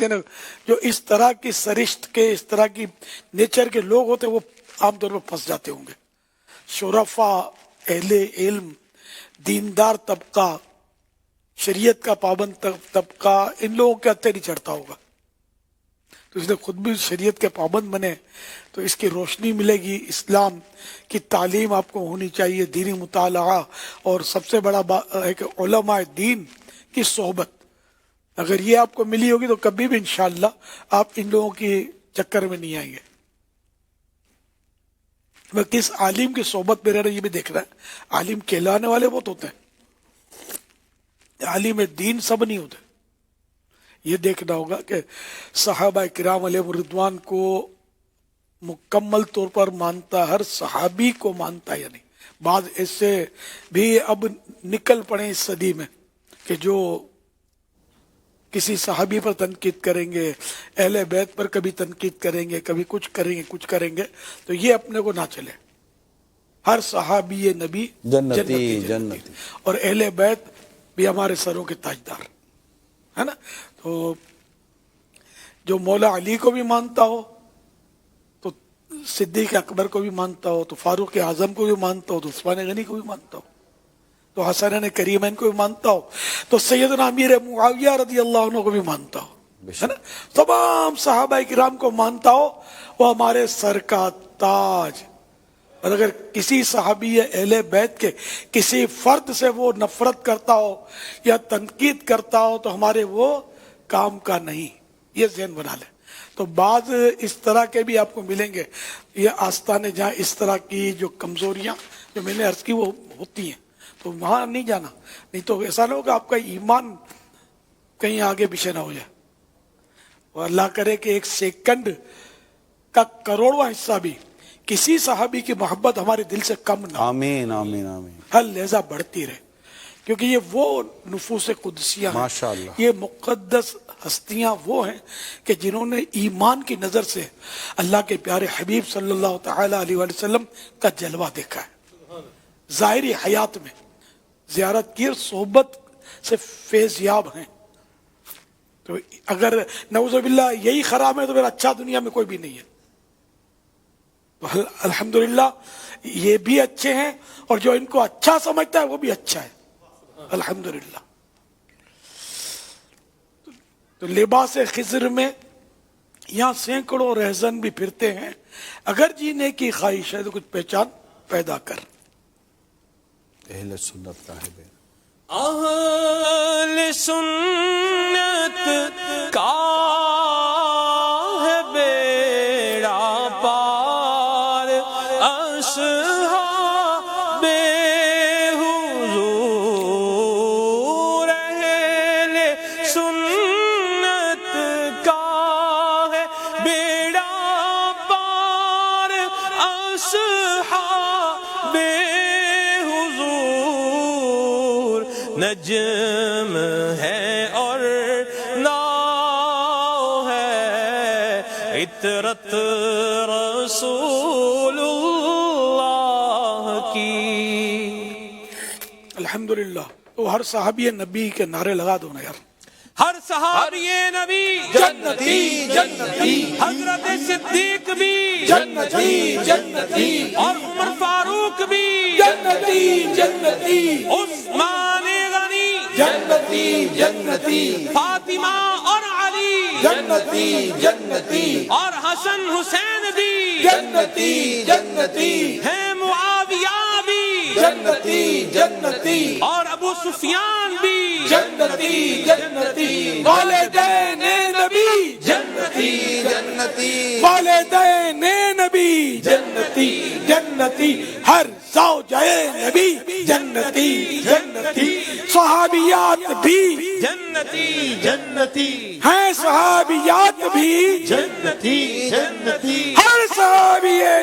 دیکھتے ہیں نا جو اس طرح کی سرشت کے اس طرح کی نیچر کے لوگ ہوتے ہیں وہ عام طور پر پھنس جاتے ہوں گے. شرفا، اہل علم، دیندار طبقہ، شریعت کا پابند طبقہ، ان لوگوں کے ہتھے نہیں چڑھتا ہوگا. تو اس نے خود بھی شریعت کے پابند بنے تو اس کی روشنی ملے گی. اسلام کی تعلیم آپ کو ہونی چاہیے، دینی مطالعہ، اور سب سے بڑا ہے کہ علماء دین کی صحبت. اگر یہ آپ کو ملی ہوگی تو کبھی بھی انشاءاللہ آپ ان لوگوں کی چکر میں نہیں آئیں گے. میں کس عالم کی صحبت میں رہ رہا یہ بھی دیکھ رہا ہے. عالم کہلانے والے بہت ہوتے ہیں، عالم دین سب نہیں ہوتے. یہ دیکھنا ہوگا کہ صحابہ کرام علیہ رضوان کو مکمل طور پر مانتا، ہر صحابی کو مانتا یا نہیں. بعض ایسے بھی اب نکل پڑے اس صدی میں کہ جو کسی صحابی پر تنقید کریں گے، اہل بیت پر کبھی تنقید کریں گے، کبھی کچھ کریں گے. تو یہ اپنے کو نہ چلے. ہر صحابی نبی جنتی اور اہل بیت بھی ہمارے سروں کے تاجدار ہے نا. تو جو مولا علی کو بھی مانتا ہو، تو صدیق اکبر کو بھی مانتا ہو، تو فاروق اعظم کو بھی مانتا ہو، تو عثمان غنی کو بھی مانتا ہو، تو حسنین کریمین کو بھی مانتا ہو، تو سیدنا امیر معاویہ رضی اللہ عنہ کو بھی مانتا ہو، ہے نا. تمام صحابہ کرام کو مانتا ہو. وہ ہمارے سر کا تاج. اور اگر کسی صحابی اہل بیت کے کسی فرد سے وہ نفرت کرتا ہو یا تنقید کرتا ہو تو ہمارے وہ کام کا نہیں. یہ ذہن بنا لیں. تو بعض اس طرح کے بھی آپ کو ملیں گے یہ آستانے جہاں اس طرح کی جو کمزوریاں جو میں نے عرض کی وہ ہوتی ہیں، تو وہاں نہیں جانا. نہیں تو ایسا نہ ہو کہ آپ کا ایمان کہیں آگے پیچھے نہ ہو جائے. اور اللہ کرے کہ ایک سیکنڈ کا کروڑواں حصہ بھی کسی صحابی کی محبت ہمارے دل سے کم نہ. آمین آمین آمین. ہر لہجہ بڑھتی رہے، کیونکہ یہ وہ نفوس قدسیہ ہیں، ماشاءاللہ، یہ مقدس ہستیاں وہ ہیں کہ جنہوں نے ایمان کی نظر سے اللہ کے پیارے حبیب صلی اللہ تعالی علیہ وآلہ وسلم کا جلوہ دیکھا ہے. ظاہری حیات میں زیارت کی صحبت سے فیض یاب ہیں. تو اگر نعوذ باللہ یہی خراب ہے تو پھر اچھا دنیا میں کوئی بھی نہیں ہے. تو الحمدللہ یہ بھی اچھے ہیں، اور جو ان کو اچھا سمجھتا ہے وہ بھی اچھا ہے الحمدللہ. تو لباس خضر میں یہاں سینکڑوں رہزن بھی پھرتے ہیں. اگر جینے کی خواہش ہے تو کچھ پہچان پیدا کر. اہل سنت کا ہے بے. اہل سنت کا ہے بیڑا پار، اصحاب حضور. اہل سنت کا ہے بیڑا پار، اصحاب نجم ہے اور ناؤ ہے، عطرت رسول اللہ کی. الحمدللہ. تو ہر صحابی نبی کے نعرے لگا دو نا یار. ہر صحابی نبی جنتی جنتی، حضرت صدیق بھی جنتی جنتی، اور عمر فاروق بھی جنتی جنتی، عثمان غنی جنتی جنتی، فاطمہ اور علی جنتی جنتی، اور حسن حسین بھی جنتی جنتی، ہے، معاویہ بھی جنتی جنتی، اور ابو سفیان بھی جنتی جنتی، والدین نبی جنتی جنتی، والدین نبی جنتی جنتی، ہر زوجہ نبی جنتی جنتی، صحابیات بھی جنتی جنتی ہیں، صحابیات بھی جنتی جنتی، ہر صحابی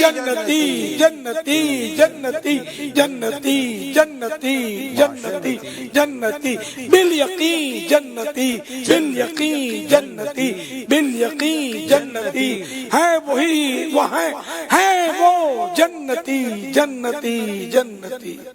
جنتی جنتی جنتی جنتی جنتی جنتی جنتی بالیقین جنتی بالیقین جنتی بالیقین جنتی ہے وہی وہ ہے وہ جنتی جنتی جنتی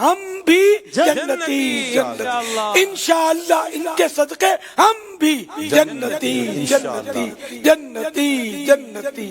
ہم بھی جنتی جنتی انشاءاللہ ان کے صدقے ہم بھی جنتی جنتی جنتی جنتی